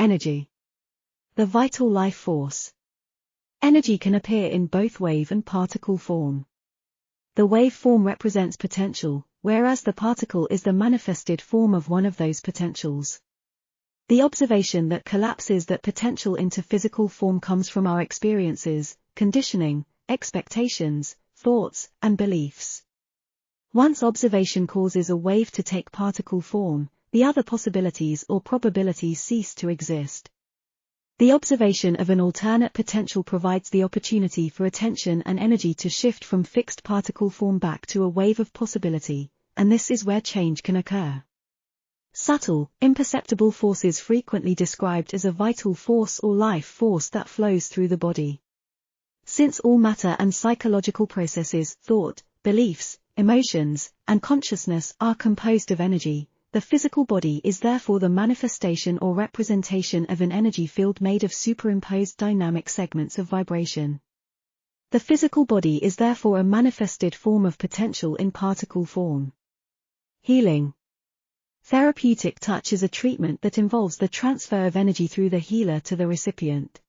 Energy. The vital life force. Energy can appear in both wave and particle form. The wave form represents potential, whereas the particle is the manifested form of one of those potentials. The observation that collapses that potential into physical form comes from our experiences, conditioning, expectations, thoughts, and beliefs. Once observation causes a wave to take particle form, the other possibilities or probabilities cease to exist. The observation of an alternate potential provides the opportunity for attention and energy to shift from fixed particle form back to a wave of possibility, and this is where change can occur. Subtle, imperceptible forces frequently described as a vital force or life force that flows through the body. Since all matter and psychological processes, thought, beliefs, emotions, and consciousness are composed of energy, the physical body is therefore the manifestation or representation of an energy field made of superimposed dynamic segments of vibration. The physical body is therefore a manifested form of potential in particle form. Healing. Therapeutic touch is a treatment that involves the transfer of energy through the healer to the recipient.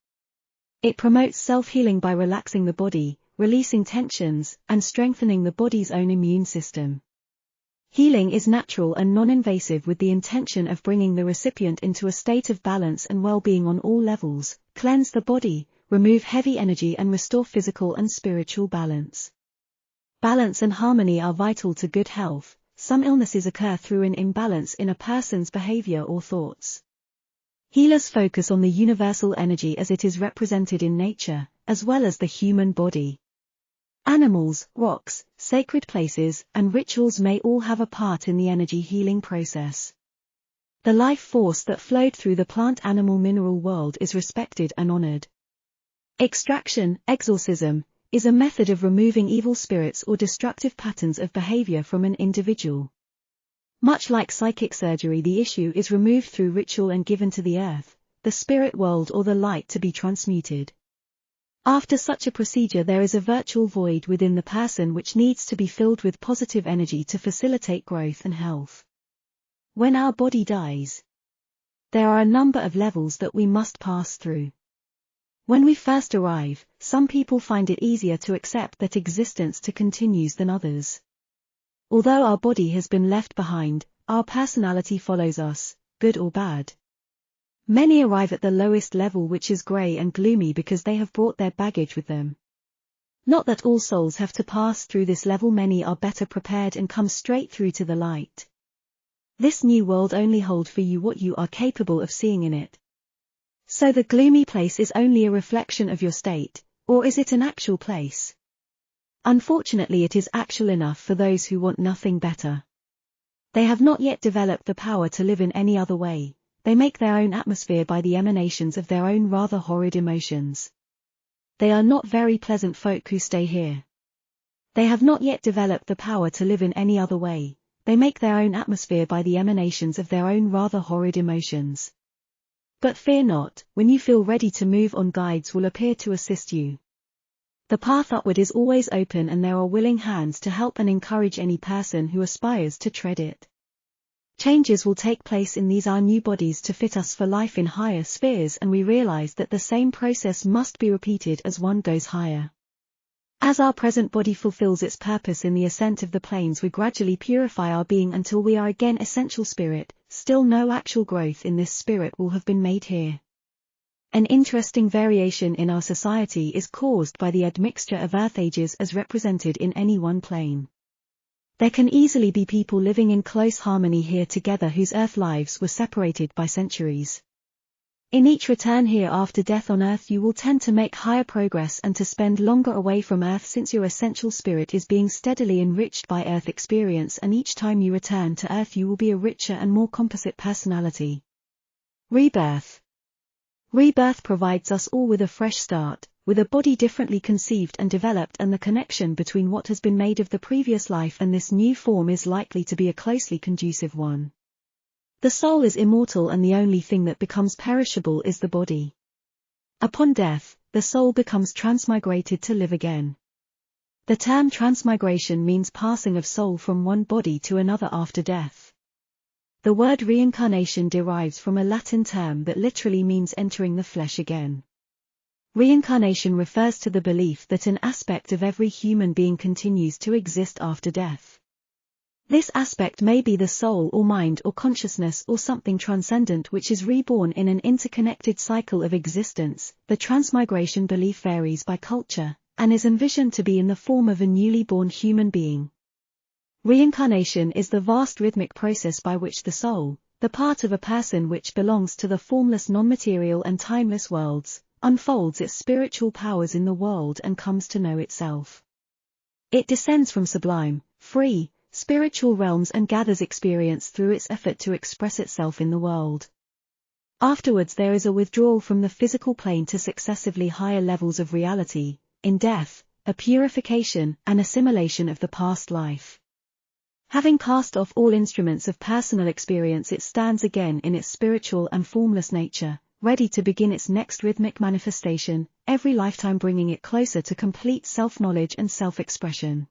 It promotes self-healing by relaxing the body, releasing tensions, and strengthening the body's own immune system. Healing is natural and non-invasive with the intention of bringing the recipient into a state of balance and well-being on all levels, cleanse the body, remove heavy energy and restore physical and spiritual balance. Balance and harmony are vital to good health. Some illnesses occur through an imbalance in a person's behavior or thoughts. Healers focus on the universal energy as it is represented in nature, as well as the human body. Animals, rocks, sacred places, and rituals may all have a part in the energy healing process. The life force that flowed through the plant-animal-mineral world is respected and honored. Extraction, exorcism, is a method of removing evil spirits or destructive patterns of behavior from an individual. Much like psychic surgery, the issue is removed through ritual and given to the earth, the spirit world or the light to be transmuted. After such a procedure there is a virtual void within the person which needs to be filled with positive energy to facilitate growth and health. When our body dies, there are a number of levels that we must pass through. When we first arrive, some people find it easier to accept that existence continues than others. Although our body has been left behind, our personality follows us, good or bad. Many arrive at the lowest level, which is grey and gloomy, because they have brought their baggage with them. Not that all souls have to pass through this level, many are better prepared and come straight through to the light. This new world only holds for you what you are capable of seeing in it. So the gloomy place is only a reflection of your state, or is it an actual place? Unfortunately, it is actual enough for those who want nothing better. They have not yet developed the power to live in any other way. They make their own atmosphere by the emanations of their own rather horrid emotions. They are not very pleasant folk who stay here. They have not yet developed the power to live in any other way. They make their own atmosphere by the emanations of their own rather horrid emotions. But fear not, when you feel ready to move on, guides will appear to assist you. The path upward is always open and there are willing hands to help and encourage any person who aspires to tread it. Changes will take place in these our new bodies to fit us for life in higher spheres, and we realize that the same process must be repeated as one goes higher. As our present body fulfills its purpose in the ascent of the planes, we gradually purify our being until we are again essential spirit. Still no actual growth in this spirit will have been made here. An interesting variation in our society is caused by the admixture of earth ages as represented in any one plane. There can easily be people living in close harmony here together whose earth lives were separated by centuries. In each return here after death on earth you will tend to make higher progress and to spend longer away from earth, since your essential spirit is being steadily enriched by earth experience, and each time you return to earth you will be a richer and more composite personality. Rebirth. Rebirth provides us all with a fresh start, with a body differently conceived and developed, and the connection between what has been made of the previous life and this new form is likely to be a closely conducive one. The soul is immortal and the only thing that becomes perishable is the body. Upon death, the soul becomes transmigrated to live again. The term transmigration means passing of soul from one body to another after death. The word reincarnation derives from a Latin term that literally means entering the flesh again. Reincarnation refers to the belief that an aspect of every human being continues to exist after death. This aspect may be the soul or mind or consciousness or something transcendent which is reborn in an interconnected cycle of existence. The transmigration belief varies by culture, and is envisioned to be in the form of a newly born human being. Reincarnation is the vast rhythmic process by which the soul, the part of a person which belongs to the formless non-material and timeless worlds, unfolds its spiritual powers in the world and comes to know itself. It descends from sublime, free, spiritual realms and gathers experience through its effort to express itself in the world. Afterwards there is a withdrawal from the physical plane to successively higher levels of reality, in death, a purification and assimilation of the past life. Having cast off all instruments of personal experience, it stands again in its spiritual and formless nature, ready to begin its next rhythmic manifestation, every lifetime bringing it closer to complete self-knowledge and self-expression.